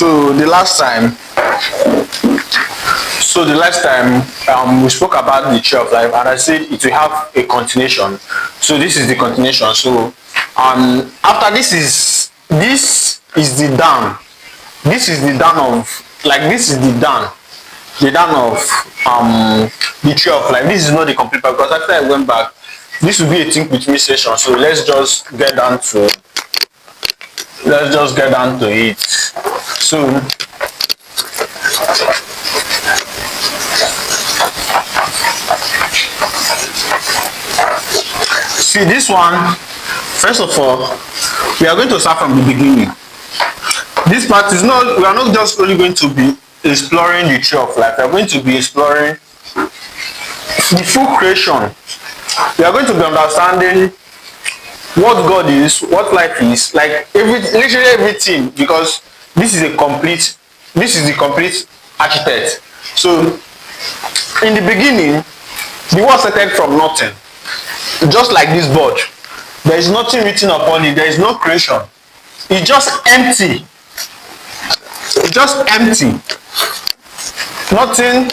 So the last time, we spoke about the tree of life, and I said it will have a continuation. So this is the continuation. So after this is the down. This is the down of, like, this is the down of the tree of life. This is not the complete part, because after I went back, this will be a think with me session. So let's just get down to it. So see this one. First of all, we are going to start from the beginning. This part is not, we are not just only going to be exploring the tree of life. We are going to be exploring the full creation. We are going to be understanding what God is, what life is, like literally everything, because this is the complete architect. So in the beginning, the world started from nothing, just like this board. There is nothing written upon it. There is no creation. It's just empty. It's just empty. Nothing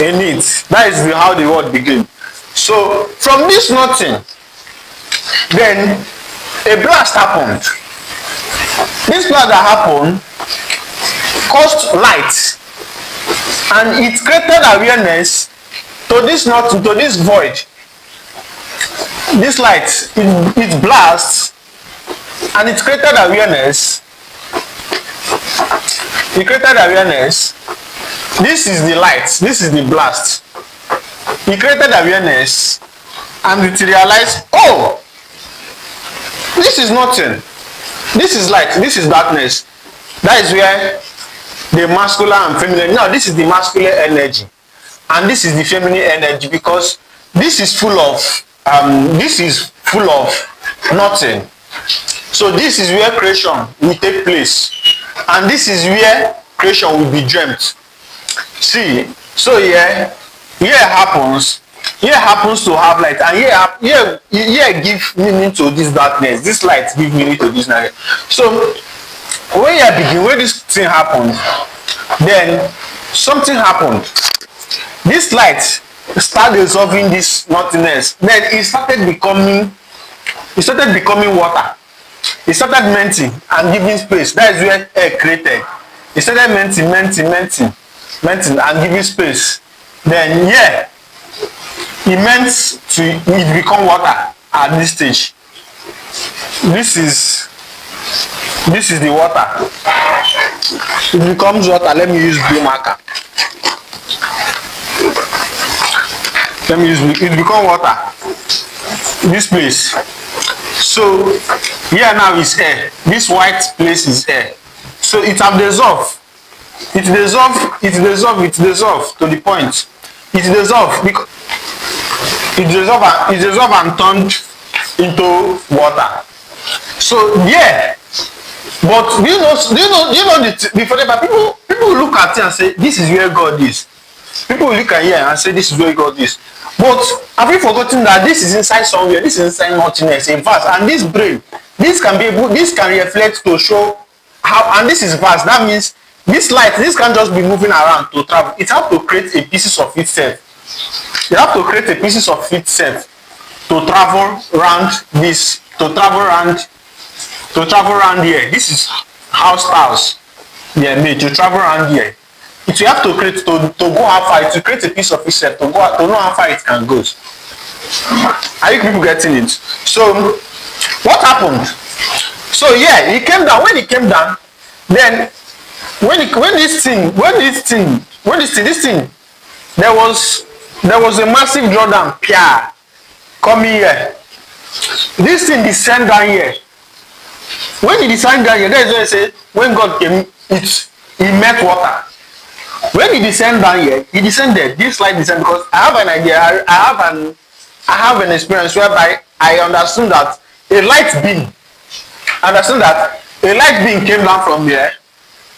in it. That is how the world began. So from this nothing, then a blast happened. This blast that happened caused light, and it created awareness to this nothing, to this void. This light, it blasts, and it created awareness. It created awareness. This is the light. This is the blast. It created awareness, and it realized, oh, this is nothing. This is light. This is darkness. That is where the masculine and feminine. Now, this is the masculine energy, and this is the feminine energy, because this is full of nothing. So this is where creation will take place, and this is where creation will be dreamt. See, so here happens to have light, and here give meaning to this darkness. This light give meaning to this darkness. So when you begin, when this thing happened, then something happened. This light started dissolving this nothingness. Then it started becoming water. It started melting and giving space. That is where air created. It started melting and giving space. Then it become water at this stage. This is the water. It becomes water. Let me use blue marker. It become water. This place. So here now is air. This white place is air. So it have dissolved. It dissolved to the point. It dissolved because it dissolved and turned into water. So but do you know the funny part? People look at it and say, this is where God is. People look at here and say, this is where God is. But have you forgotten that this is inside somewhere? This is inside nothingness, a verse, and this brain, this can reflect to show how, and this is verse. That means this light, this can't just be moving around to travel. It has to create a pieces of itself. You have to create a pieces of itself to travel around this, to travel around here. This is how stars they are made, to travel around here. It will have to create to go how far, to create a piece of itself, to know how far it can go. Are you people getting it? So what happened? So it came down. When it came down, then this thing, there was a massive drawdown, coming here. This thing descend down here. When it descend down here, that is when I say, when God came, he met water. When he descended down here, he descended. This light descended because I have an idea. I have an experience whereby I understood that a light beam came down from here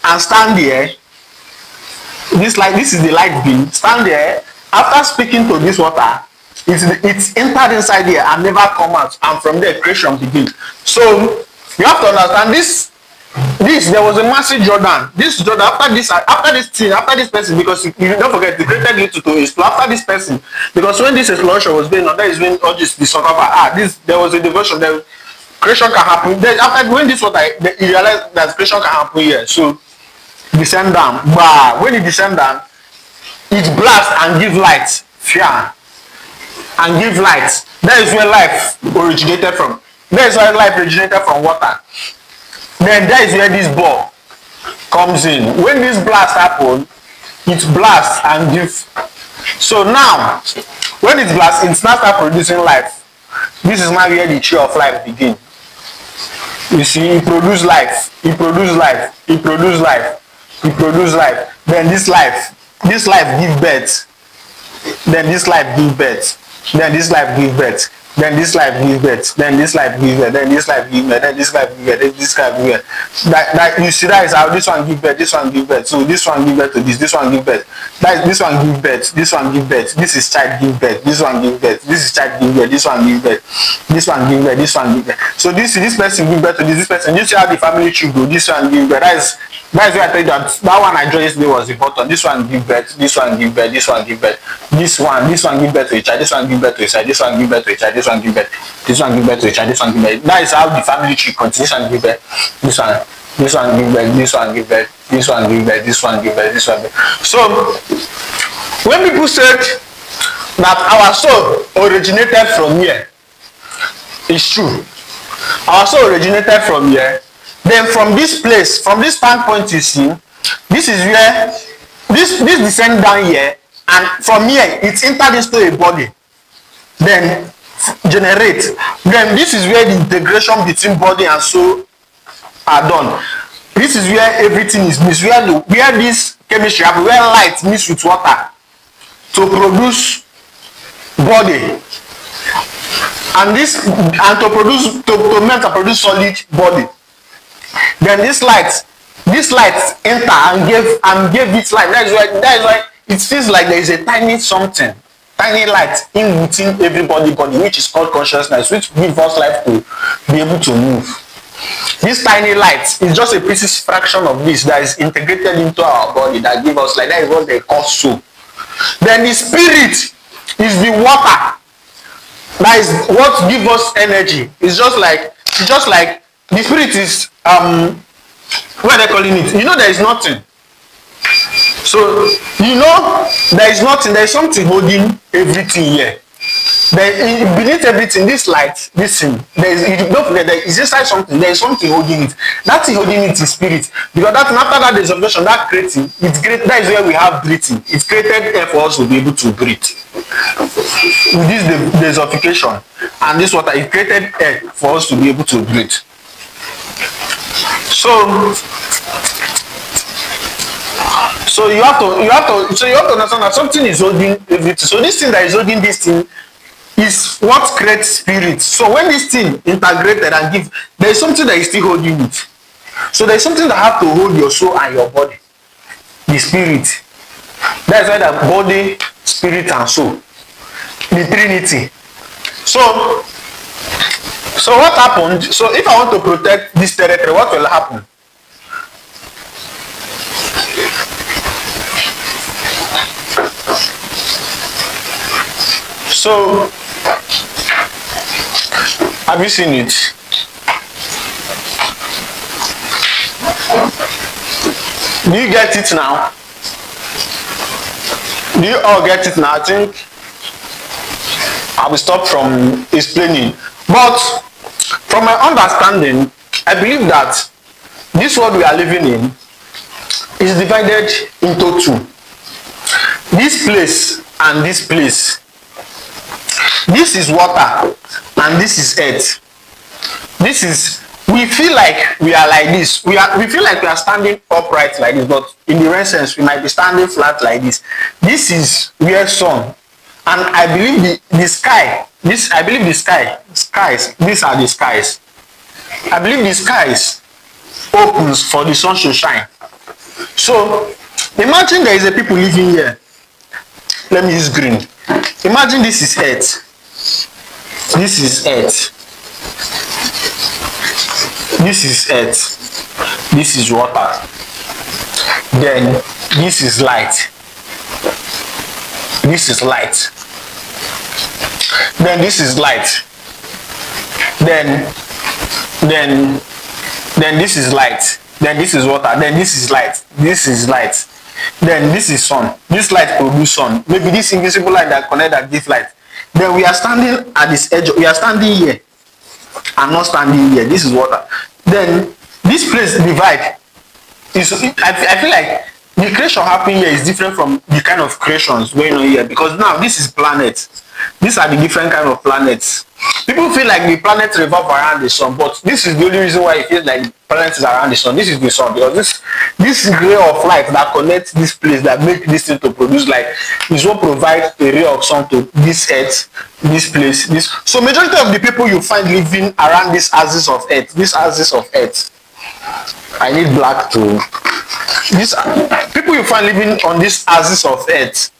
and stand here. This is the light beam. Stand there. After speaking to this water, it's entered inside here and never come out. And from there, creation begins. So you have to understand this There was a massive Jordan. This Jordan, after this person, because you don't forget, they created it to explore after this person. Because when this exploration was going on, that is when all this sort of there was a devotion, there creation can happen. Then after when this water, you realize that creation can happen here. So descend down. But when it descend down, it blast and give light. Fear. And give light. That is where life originated from. That is where life originated from water. Then that is where this ball comes in. When this blast happens, it blasts and gives. So now, when it blasts, it now starts producing life. This is now where the tree of life begins. You see, it produces life. It produces life. It produces life. It produces life. Then this life gives birth. Then this life gives birth. Then this life gives birth. Then this life gives birth. Then this life gives birth. Then this life gives birth. Then this life gives birth. Then this life gives birth. That you see, that is how this one gives birth. This one gives birth. So this one gives birth to this. This one gives birth. That is, this one gives birth. This one gives birth. This is child gives birth. This one gives birth. This is child gives birth. This one gives birth. This one gives birth. This one gives birth. So this person gives birth to this person. You see how the family tree go. This one gives birth. That is why I tell you that one I drew yesterday was important. This one gives birth. This one gives birth. This one gives birth. This one gives birth to a child. This one gives birth to a child. This one gives birth to a child. This one gives birth. This one gives birth to a child. This one gives birth. That is how the family tree continues. This one gives birth. This one gives birth. This one gives birth. This one gives birth. This one gives birth. This one. So when people said that our soul originated from here, it's true. Our soul originated from here. Then from this place, from this standpoint, you see, this is where this descend down here, and from here it entered into a body, then generate. Then this is where the integration between body and soul are done. This is where everything is mixed, where this chemistry happens, where light mixed with water to produce body, and to melt and produce solid body. Then this light enter and gave it light. That is why it feels like there is a tiny light in within everybody body, which is called consciousness, which gives us life to be able to move. This tiny light is just a precious fraction of this that is integrated into our body that gives us light. That is what they call soul. Then the spirit is the water. That is what gives us energy. It's just like the spirit is what are they calling it? You know, there is nothing. So you know there is nothing. There is something holding everything here. Beneath everything, this light, this thing, there is inside something. There is something holding it. That thing holding it is spirit. Because after that desolation, that creating, it's great. That is where we have breathing. It's created air for us to be able to breathe. With this desertification and this water, it created air for us to be able to breathe. So you have to understand that something is holding everything. So this thing that is holding this thing is what creates spirit. So when this thing integrated and give, there is something that is still holding it. So there is something that have to hold your soul and your body. The spirit. That's why the body, spirit, and soul. The Trinity. So what happened? So if I want to protect this territory, what will happen? So have you seen it? Do you get it now? Do you all get it now? I think I will stop from explaining. But from my understanding, I believe that this world we are living in is divided into two. This place and this place. This is water and this is earth. We feel like we are like this. We feel like we are standing upright like this, but in the real sense, we might be standing flat like this. This is where sun, and I believe the sky. These are the skies. I believe the skies opens for the sun to shine. So imagine there is a people living here. Let me use green. Imagine this is earth. This is earth. This is earth. this is water, then this is light, this is light, then this is light, then this is light, then this is water, then this is light, this is light, then this is sun. This light produce sun. Maybe this invisible light that connect that give light. Then we are standing at this edge, we are standing here and not standing here. This is water. Then this place divide is, I feel like the creation happening here is different from the kind of creations going on here, because now this is planet. These are the different kind of planets. People feel like the planet revolve around the sun, but this is the only reason why it feels like the planet is around the sun. This is the sun, because this ray of light that connects this place, that make this thing to produce light, is what provides a ray of sun to this earth, this place, this. So majority of the people you find living around this axis of earth, I need black to. This people you find living on this axis of earth,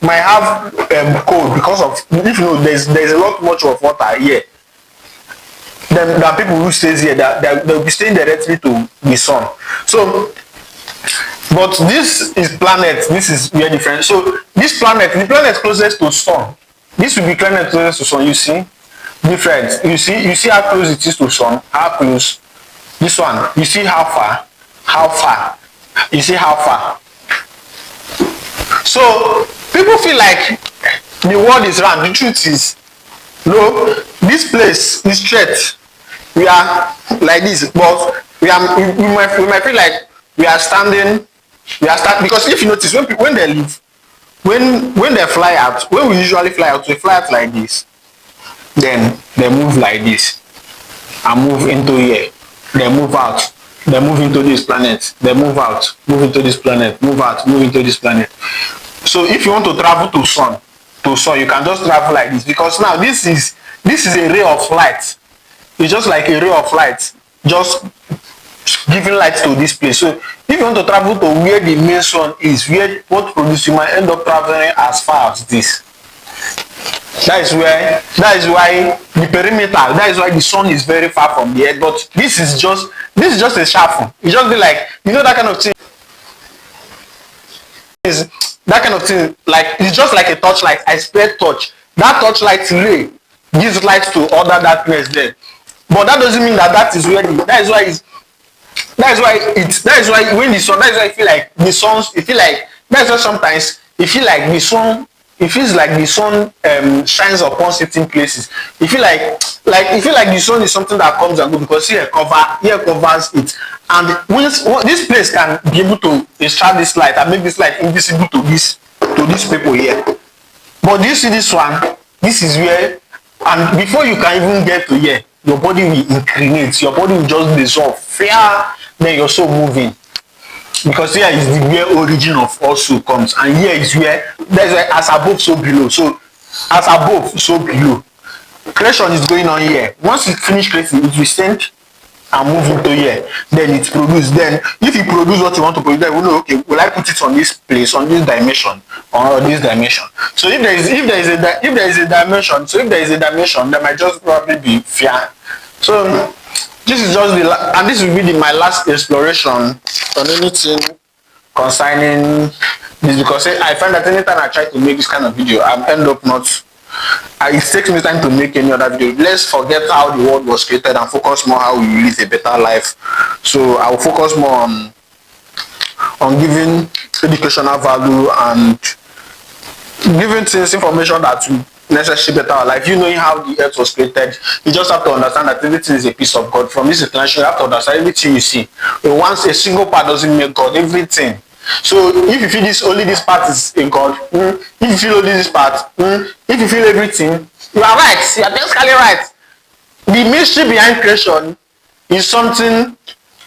might have cold, because of, if you know, there's a lot much of water here. Then there are people who stays here that they'll be staying directly to the sun. So, but this is planet. This is very different. So this planet, the planet closest to sun, this will be planet closest to sun. You see, different. You see how close it is to sun. How close? This one. You see how far? How far? You see how far? So people feel like the world is round. The truth is, no, this place is straight. We are like this, but we might feel like we are standing. Because if you notice, when they leave, when they fly out, when we usually fly out, we fly out like this. Then they move like this and move into here. They move out. They move into this planet. They move out, move into this planet, move out, move into this planet. So if you want to travel to sun, you can just travel like this, because now this is a ray of light. It's just like a ray of light, just giving light to this place. So if you want to travel to where the main sun is, where what produces, you might end up traveling as far as this. That is why the perimeter, that is why the sun is very far from the earth. But this is just a shaft. It's just be like, you know, that kind of thing. Is that kind of thing, like, it's just like a torchlight. I spread torch. That torchlight ray gives light to other darkness there. But that doesn't mean that is where that is why when the sun, that is why I feel like the suns, it feel like, that's why sometimes it feel like the sun, it feels like the sun shines upon certain places. It feel like the sun is something that comes and goes, because here covers it, and once this place can be able to extract this light and make this light invisible to these people here. But do you see this one? This is where, and before you can even get to here, your body will inclinate, your body will just dissolve. Fear, then you're so moving. Because here is the where origin of all soul comes, and here is where, that's why as above so below. So as above so below, creation is going on here. Once it finish creating, it will send and move into here, then it produce. Then if you produce what you want to produce, then we know, okay, will I put it on this place, on this dimension, or this dimension? So if there is a dimension, there might just probably be fear. So this is just and this will be my last exploration on anything concerning this, because I find that anytime I try to make this kind of video, I end up not. It takes me time to make any other video. Let's forget how the world was created and focus more how we live a better life. So I will focus more on giving educational value and giving things information that will necessarily better our life. You knowing how the earth was created, you just have to understand that everything is a piece of God. From this explanation, you have to understand everything you see. Once a single part doesn't make God, everything. So if you feel only this part is in God, if you feel only this part, if you feel everything, you are right. You are basically right. The mystery behind creation is something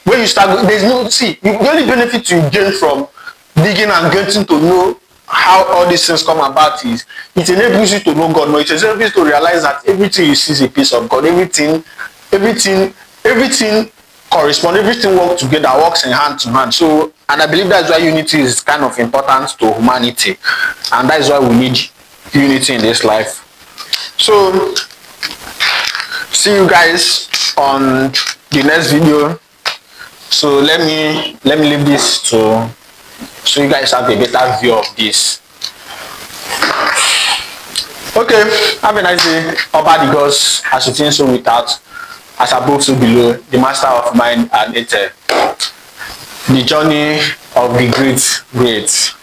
where you start. There's no the only benefit you gain from digging and getting to know how all these things come about is it enables you to know God more. It enables you to realize that everything you see is a piece of God. Everything corresponds. Everything works together, works in hand to hand. So, and I believe that's why unity is kind of important to humanity, and that is why we need unity in this life. So See you guys on the next video. So let me leave this to so you guys have a better view of this. Okay, have a nice day. Oba the gods, as you think so without, as above so below, the master of mind and nature, the journey of the great.